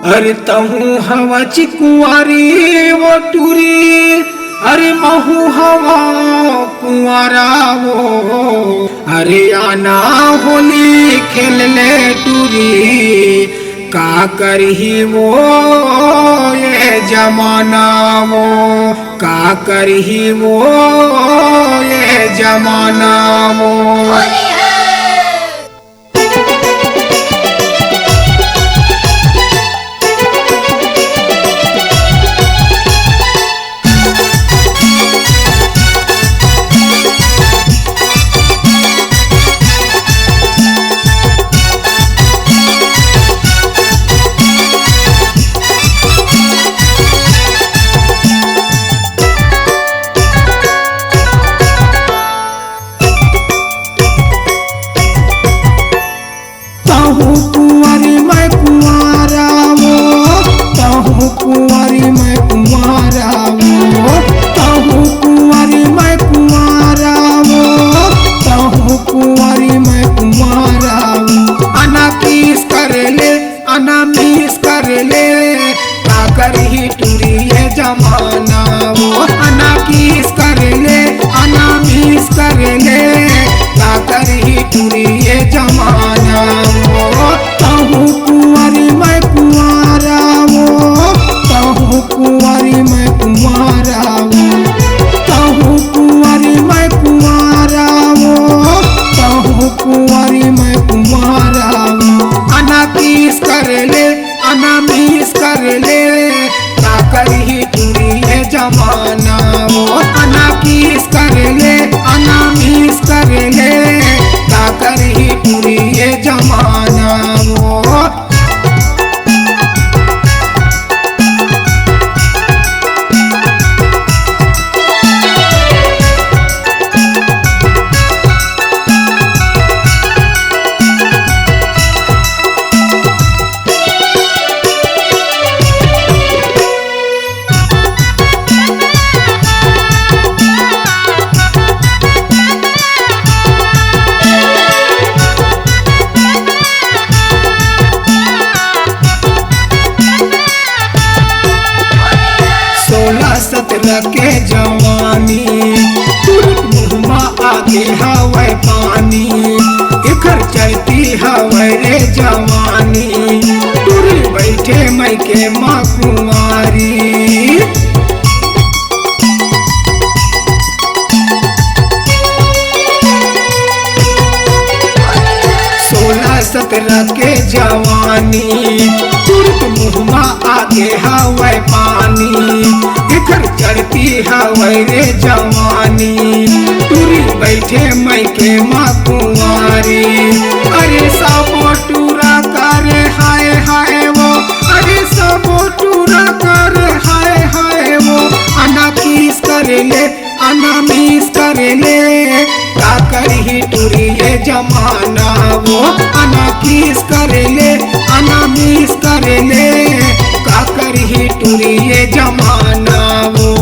अरे तहू हवा चिकुआरी वो टूरी, अरे महू हवा कुआरा वो। अरे आना होली खेल ले टूरी, का करही वो ये जमाना वो, का करही वो ये जमाना वो। कुंवारी मैं कुंवारा वो, कहूँ कुंवारी मैं कुंवारा वो, कहूँ कुंवारी मैं कुंवारा वो, कहूँ कुंवारी मैं कुंवारा वो। अना किस कर ले, अना मिस कर ले, का करही टूरी ये जमाना वो। अना किस कर ले, अना मिस कर ले, का करही टूरी ये जमाना वो। कहूँ कुंवारी मैं कुंवारा वो, कहूँ कुंवारी मैं कुंवारा वो, कहूँ कुंवारी मैं कुंवारा वो, कहूँ कुंवारी मैं कुंवारा वो। अना किस कर ले, अना मिस कर ले, का करही टूरी ये जमाना वो। अना किस कर ले, अना मिस कर ले, का करही टूरी ये जमाना वो। सत्रह के जवानी, मुहमा आगे हवे पानी, इखर चलती हवे रे जवानी, टूरी बैठे मई के माँ कुंवारी। 16-17 के जवानी, तुरंत मुहमा आगे हवे पानी, इखर चढ़ती हवे रे जवानी, टूरी बैठे मई के माँ कुंवारी। अरे सबो टूरा करे हाय हाय वो, अरे सबो टूरा करे हाय हाय वो। अना किस करे ले, अना मिस करे ले, का करही टूरी ये जमाना वो। अना किस करे ले, अना मिस करे ले, का करही टूरी ये जमाना वो।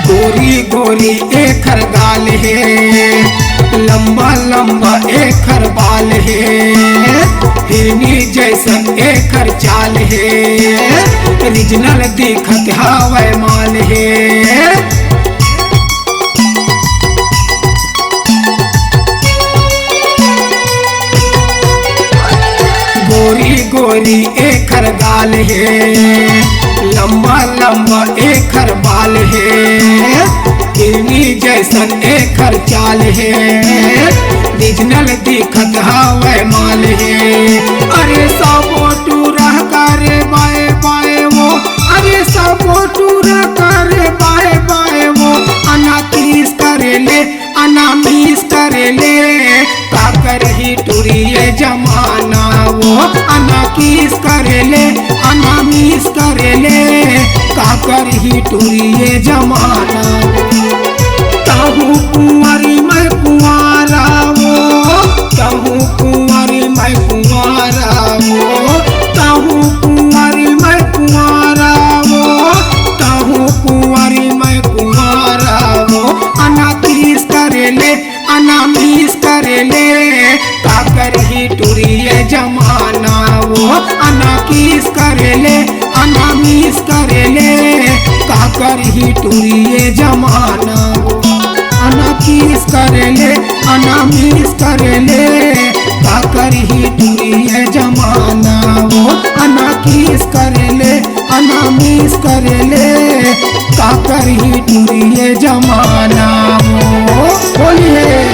गोरी गोरी एखर गाल है, लंबा लंबा एखर बाल है, हिरनी जैसन एखर चाल है, रिजनल दिखत हवे माल है। गोरी गोरी एखर गाल है, लंबा लंबा एखर बाल है, हिरनी जैसन एखर चाल है, रिजनल दिखत हवे माल है। अरे सबो टूरा करे बाए बाए वो, अरे सबो टूरा करे बाए बाए वो। अना किस करे ले, अना मिस करे ले, का करही टूरिए जमाना वो अना किस करेले अना मिस करेले का करही टूरिए जमाना कहूँ कुंवारी मैं कुंवारा वो कहूँ कुंवारी मैं कुंवारा वो कहूँ कुंवारी मैं कुंवारा वो कहूँ कुंवारी मैं कुंवारा वो अना किस करेले अना मिस करेले का करही टूरिए जमाना वो अना किस करेले अना मिस करेले का करही टूरिए जमाना अना किस करेले अना मिस करेले का करही टूरिए जमाना वो अना किस करेले अना मिस करेले का करही टूरिए जमाना वो बोलिए।